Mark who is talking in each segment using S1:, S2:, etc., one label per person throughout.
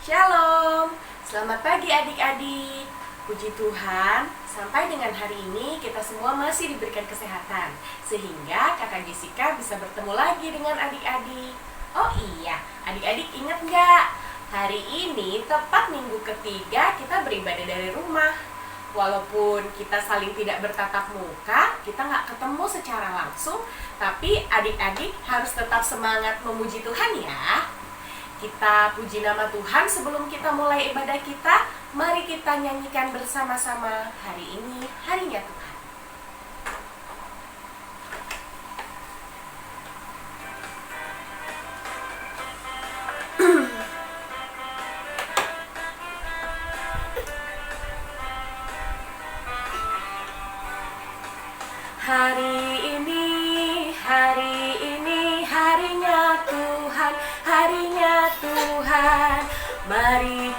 S1: Shalom, selamat pagi adik-adik. Puji Tuhan, sampai dengan hari ini kita semua masih diberikan kesehatan, sehingga kakak Jessica bisa bertemu lagi dengan adik-adik. Oh iya, adik-adik ingat nggak? Hari ini tepat minggu ketiga kita beribadah dari rumah. Walaupun kita saling tidak bertatap muka, kita nggak ketemu secara langsung, tapi adik-adik harus tetap semangat memuji Tuhan ya. Kita puji nama Tuhan sebelum kita mulai ibadah kita. Mari kita nyanyikan bersama-sama, hari ini harinya Tuhan. Hari ini harinya Tuhan, harinya Tuhan. Mari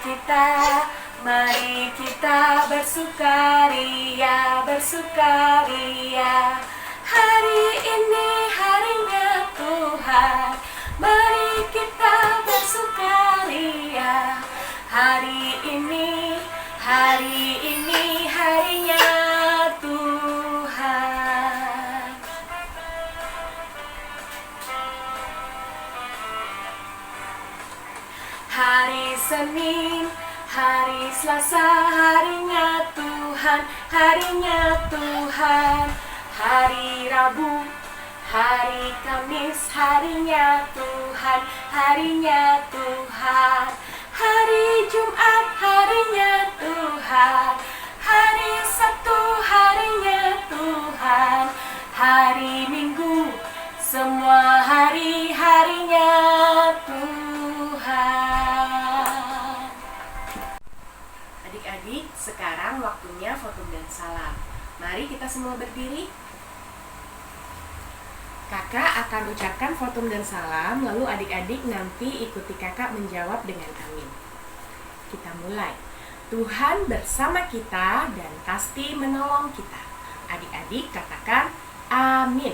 S1: kita bersukaria, bersukaria. Hari ini harinya Tuhan. Mari kita bersukaria. Hari ini harinya Tuhan. Hari Senin, hari Selasa, harinya Tuhan, harinya Tuhan. Hari Rabu, hari Kamis, harinya Tuhan, harinya Tuhan. Hari Jumat, harinya Tuhan. Hari Sabtu, harinya Tuhan. Hari Minggu, semua harinya Tuhan. Adik-adik, sekarang waktunya foto dan salam. Mari kita semua berdiri. Kakak akan ucapkan fotum dan salam, lalu adik-adik nanti ikuti kakak menjawab dengan amin. Kita mulai. Tuhan bersama kita dan pasti menolong kita. Adik-adik katakan amin.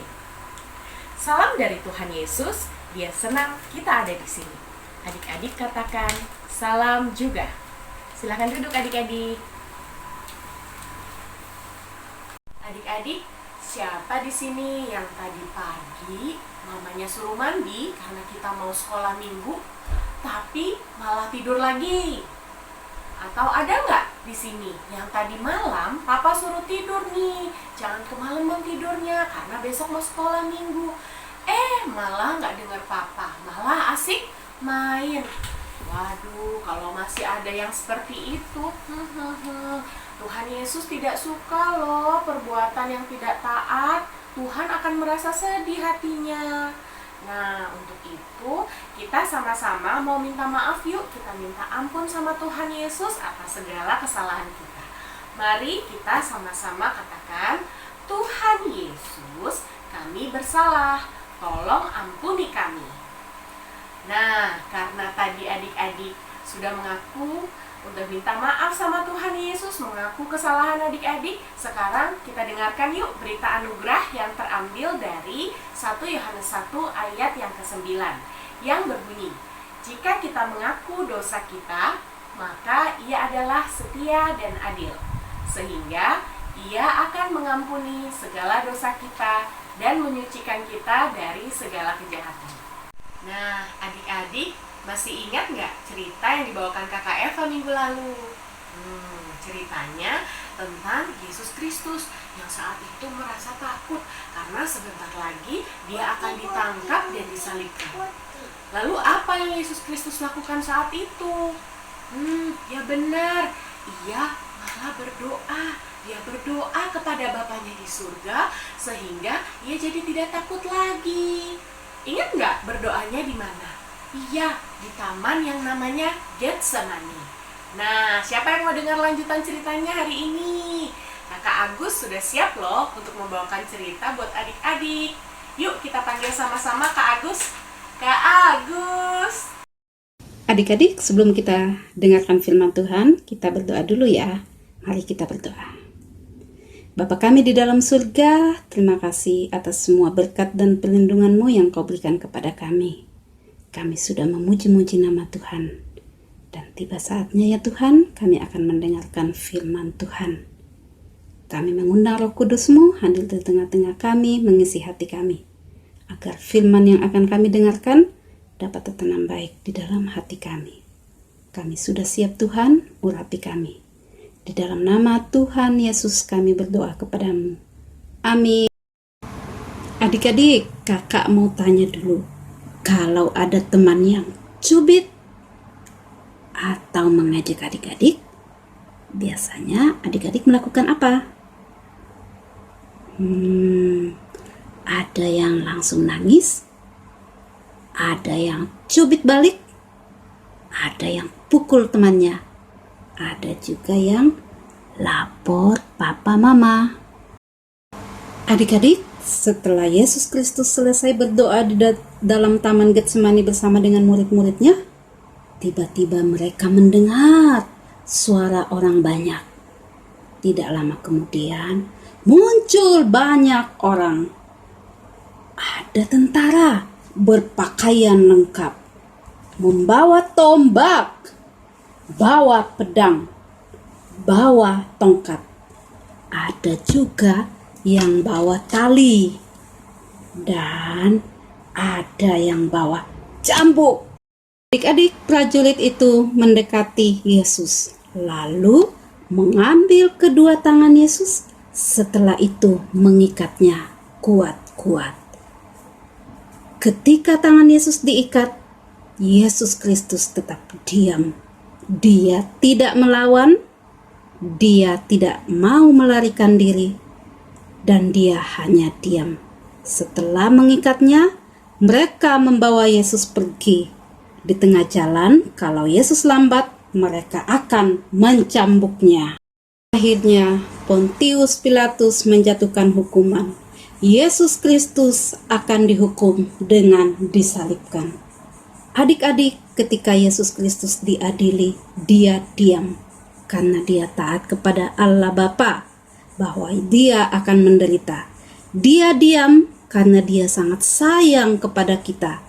S1: Salam dari Tuhan Yesus, Dia senang kita ada di sini. Adik-adik katakan salam juga. Silakan duduk adik-adik. Adik-adik, siapa di sini yang tadi pagi mamanya suruh mandi karena kita mau sekolah minggu, tapi malah tidur lagi? Atau ada nggak di sini yang tadi malam papa suruh tidur nih, jangan kemalaman tidurnya karena besok mau sekolah minggu, malah nggak dengar papa, malah asik main. Waduh, kalau masih ada yang seperti itu, Tuhan Yesus tidak suka loh perbuatan yang tidak taat. Tuhan akan merasa sedih hatinya. Nah, untuk itu kita sama-sama mau minta maaf yuk. Kita minta ampun sama Tuhan Yesus atas segala kesalahan kita. Mari kita sama-sama katakan, Tuhan Yesus, kami bersalah. Tolong ampuni kami. Nah, karena tadi adik-adik sudah mengaku, udah minta maaf sama Tuhan Yesus, mengaku kesalahan adik-adik, sekarang kita dengarkan yuk berita anugerah yang terambil dari 1 Yohanes 1 ayat yang ke-9 yang berbunyi, jika kita mengaku dosa kita, maka Ia adalah setia dan adil, sehingga Ia akan mengampuni segala dosa kita dan menyucikan kita dari segala kejahatan. Nah, adik-adik masih ingat nggak cerita yang dibawakan kakak Eva minggu lalu? Ceritanya tentang Yesus Kristus yang saat itu merasa takut karena sebentar lagi dia akan ditangkap dan disalibkan. Lalu apa yang Yesus Kristus lakukan saat itu? Ya benar, ia malah berdoa. Dia berdoa kepada Bapanya di surga sehingga ia jadi tidak takut lagi. Ingat nggak berdoanya di mana? Iya, di taman yang namanya Getsemani. Nah, siapa yang mau dengar lanjutan ceritanya hari ini? Kakak Agus sudah siap loh untuk membawakan cerita buat adik-adik. Yuk kita panggil sama-sama Kak Agus. Kak Agus.
S2: Adik-adik, sebelum kita dengarkan firman Tuhan, kita berdoa dulu ya. Mari kita berdoa. Bapa kami di dalam surga, terima kasih atas semua berkat dan perlindungan-Mu yang Kau berikan kepada kami. Kami sudah memuji-muji nama Tuhan. Dan tiba saatnya ya Tuhan, kami akan mendengarkan firman Tuhan. Kami mengundang Roh Kudus-Mu hadir di tengah-tengah kami, mengisi hati kami, agar firman yang akan kami dengarkan dapat tertanam baik di dalam hati kami. Kami sudah siap Tuhan, urapi kami. Di dalam nama Tuhan Yesus kami berdoa kepadamu. Amin. Adik-adik, kakak mau tanya dulu. Kalau ada teman yang cubit atau mengejek adik-adik, biasanya adik-adik melakukan apa? Ada yang langsung nangis, ada yang cubit balik, ada yang pukul temannya, ada juga yang lapor papa mama. Adik-adik, setelah Yesus Kristus selesai berdoa di dalam Taman Getsemani bersama dengan murid-muridnya, tiba-tiba mereka mendengar suara orang banyak. Tidak lama kemudian muncul banyak orang. Ada tentara berpakaian lengkap, membawa tombak, bawa pedang, bawa tongkat. Ada juga yang bawa tali, dan ada yang bawa cambuk. Adik-adik, prajurit itu mendekati Yesus, lalu mengambil kedua tangan Yesus, setelah itu mengikatnya kuat-kuat. Ketika tangan Yesus diikat, Yesus Kristus tetap diam. Dia tidak melawan, dia tidak mau melarikan diri, dan dia hanya diam. Setelah mengikatnya, mereka membawa Yesus pergi. Di tengah jalan, kalau Yesus lambat, mereka akan mencambuknya. Akhirnya, Pontius Pilatus menjatuhkan hukuman. Yesus Kristus akan dihukum dengan disalibkan. Adik-adik, ketika Yesus Kristus diadili, dia diam karena dia taat kepada Allah Bapa bahwa dia akan menderita. Dia diam karena dia sangat sayang kepada kita.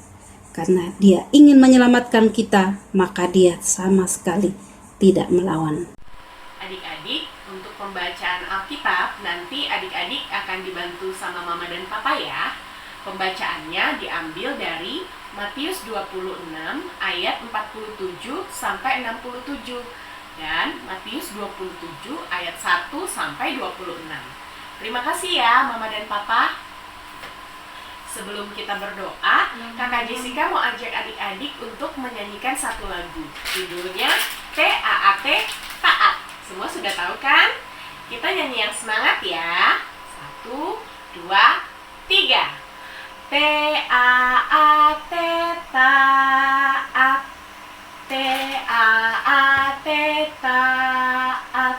S2: Karena dia ingin menyelamatkan kita, maka dia sama sekali tidak melawan.
S1: Adik-adik, untuk pembacaan Alkitab, nanti adik-adik akan dibantu sama mama dan papa ya. Pembacaannya diambil dari Matius 26 ayat 47 sampai 67 dan Matius 27 ayat 1 sampai 26. Terima kasih ya mama dan papa. Sebelum kita berdoa, Kakak Jessica mau ajak adik-adik untuk menyanyikan satu lagu. Judulnya T-A-A-T, Taat. Semua sudah tahu kan? Kita nyanyi yang semangat ya. 1, 2, 3. T-A-A-T, taat. T-A-A-T, taat.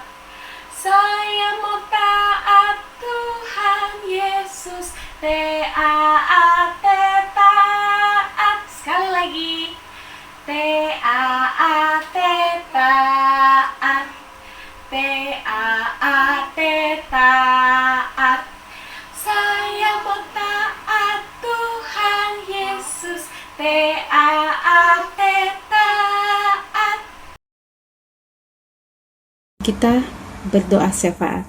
S1: Saya mau taat Tuhan Yesus. T-A-A-T, taat. Sekali lagi. T-A-A-T, taat. T-A-A-T, taat. Saya mau taat Tuhan Yesus. T-A-A-T, taat.
S2: Kita berdoa syafaat.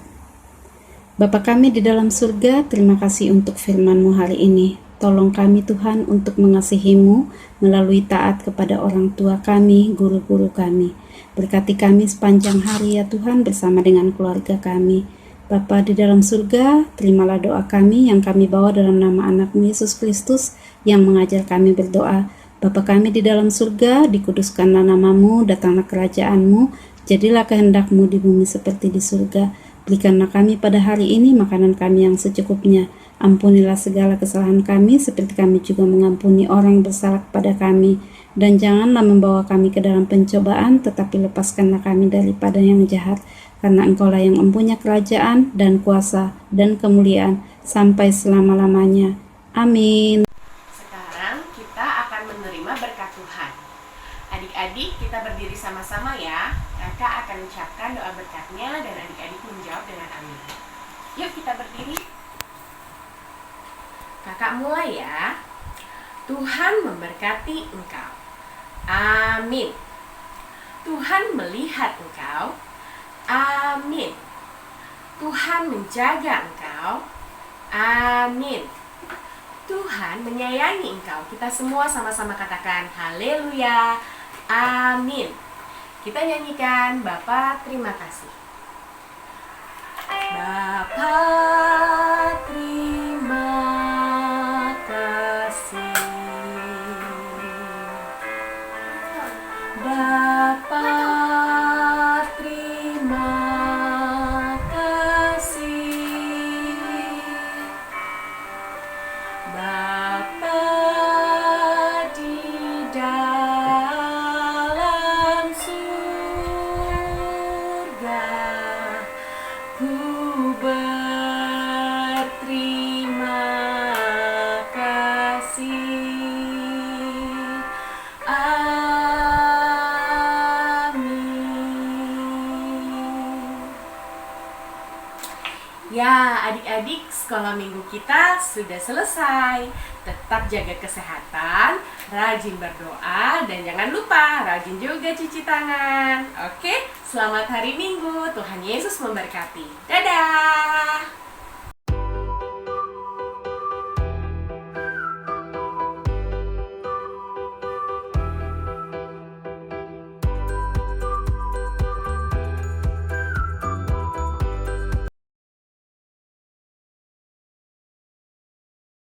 S2: Bapa kami di dalam surga, terima kasih untuk firman-Mu hari ini. Tolong kami Tuhan untuk mengasihi-Mu melalui taat kepada orang tua kami, guru-guru kami. Berkati kami sepanjang hari ya Tuhan bersama dengan keluarga kami. Bapa di dalam surga, terimalah doa kami yang kami bawa dalam nama anak-Mu Yesus Kristus yang mengajar kami berdoa. Bapa kami di dalam surga, dikuduskanlah nama-Mu, datanglah kerajaan-Mu, jadilah kehendak-Mu di bumi seperti di surga. Berikanlah kami pada hari ini makanan kami yang secukupnya. Ampunilah segala kesalahan kami seperti kami juga mengampuni orang yang bersalah kepada kami. Dan janganlah membawa kami ke dalam pencobaan, tetapi lepaskanlah kami daripada yang jahat. Karena Engkaulah yang mempunyai kerajaan dan kuasa dan kemuliaan sampai selama-lamanya. Amin.
S1: Sekarang kita akan menerima berkat Tuhan. Adik-adik, kita berdiri sama-sama ya. Kakak akan ucapkan doa berkatnya dan adik-adik menjawab dengan amin. Yuk kita berdiri. Kakak mulai ya. Tuhan memberkati engkau. Amin. Tuhan melihat engkau. Amin. Tuhan menjaga engkau. Amin. Tuhan menyayangi engkau. Kita semua sama-sama katakan haleluya. Amin. Kita nyanyikan Bapa terima kasih. Bapa terima kasih. Bapa terima kasih. Bapa di dalam surga, ku berterima kasih. Ya, adik-adik, sekolah minggu kita sudah selesai. Tetap jaga kesehatan, rajin berdoa, dan jangan lupa rajin juga cuci tangan. Oke, selamat hari Minggu. Tuhan Yesus memberkati. Dadah!